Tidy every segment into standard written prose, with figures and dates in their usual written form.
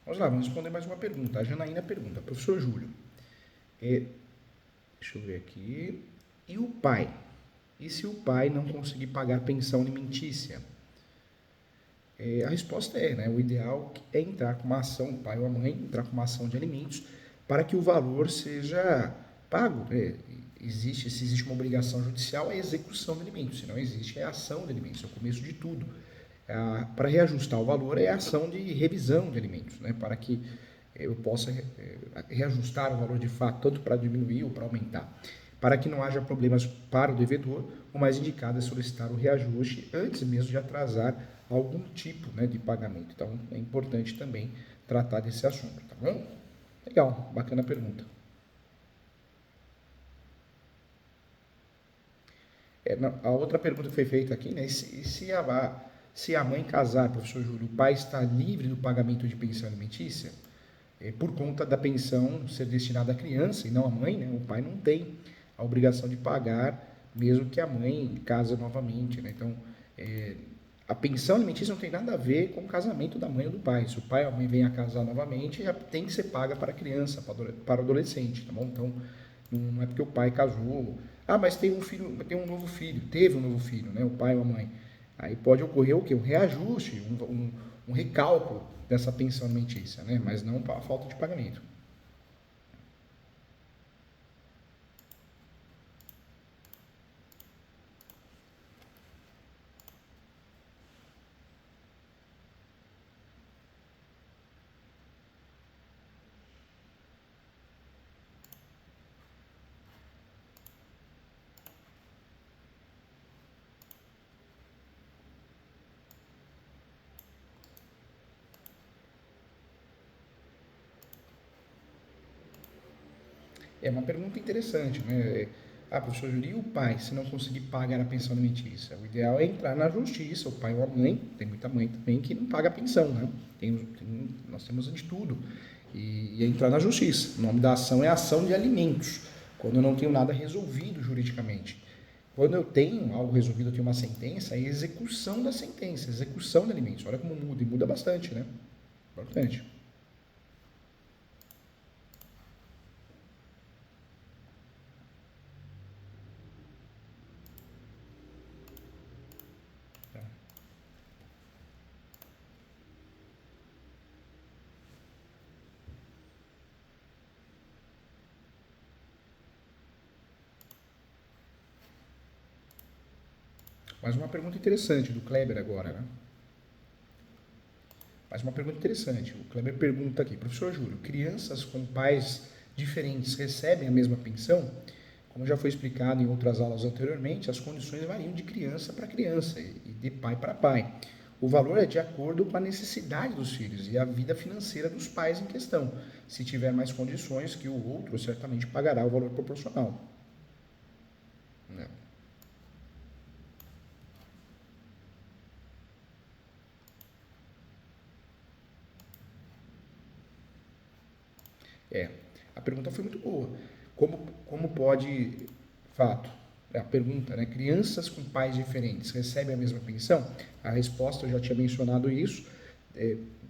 Vamos lá, vamos responder mais uma pergunta. A Janaína pergunta, professor Júlio, deixa eu ver aqui, e o pai? E se o pai não conseguir pagar pensão alimentícia? A resposta é, né, o ideal é entrar com uma ação, o pai ou a mãe, entrar com uma ação de alimentos para que o valor seja pago. Se existe uma obrigação judicial, é a execução de alimentos, se não existe, é a ação de alimentos, é o começo de tudo. Para reajustar o valor é a ação de revisão de alimentos, né, para que eu possa reajustar o valor de fato, tanto para diminuir ou para aumentar. Para que não haja problemas para o devedor, o mais indicado é solicitar o reajuste antes mesmo de atrasar algum tipo, né, de pagamento. Então, é importante também tratar desse assunto, tá bom? Legal, bacana a pergunta. A outra pergunta que foi feita aqui, né, se a mãe casar, professor Júlio, o pai está livre do pagamento de pensão alimentícia? Por conta da pensão ser destinada à criança e não à mãe, né? O pai não tem a obrigação de pagar, mesmo que a mãe case novamente, né? Então, a pensão alimentícia não tem nada a ver com o casamento da mãe ou do pai. Se o pai ou a mãe vem a casar novamente, já tem que ser paga para a criança, para o adolescente, tá bom? Então, não é porque o pai casou. Ah, mas tem um filho, tem um novo filho, teve um novo filho, né? O pai ou a mãe. Aí pode ocorrer o quê? Um reajuste, um recálculo dessa pensão alimentícia, né? Mas não para a falta de pagamento. É uma pergunta interessante, né? Ah, professor Júlio, e o pai, se não conseguir pagar a pensão alimentícia? O ideal é entrar na justiça, o pai ou a mãe, tem muita mãe também que não paga a pensão, né? Nós temos de tudo. E é entrar na justiça. O nome da ação é ação de alimentos, quando eu não tenho nada resolvido juridicamente. Quando eu tenho algo resolvido, eu tenho uma sentença, é execução da sentença, execução de alimentos. Olha como muda, e muda bastante, né? Importante. Mas uma pergunta interessante do Kleber agora, né? Mas uma pergunta interessante. O Kleber pergunta aqui, professor Júlio, crianças com pais diferentes recebem a mesma pensão? Como já foi explicado em outras aulas anteriormente, as condições variam de criança para criança e de pai para pai. O valor é de acordo com a necessidade dos filhos e a vida financeira dos pais em questão. Se tiver mais condições que o outro, certamente pagará o valor proporcional. Né? A pergunta foi muito boa. Como pode, fato, a pergunta, né? Crianças com pais diferentes recebem a mesma pensão? A resposta, eu já tinha mencionado isso,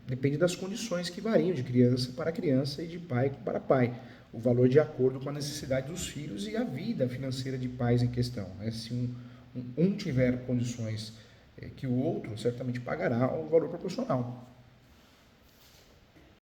depende das condições que variam de criança e de pai para pai. O valor de acordo com a necessidade dos filhos e a vida financeira de pais em questão. Né? Se um tiver condições que o outro, certamente pagará o valor proporcional.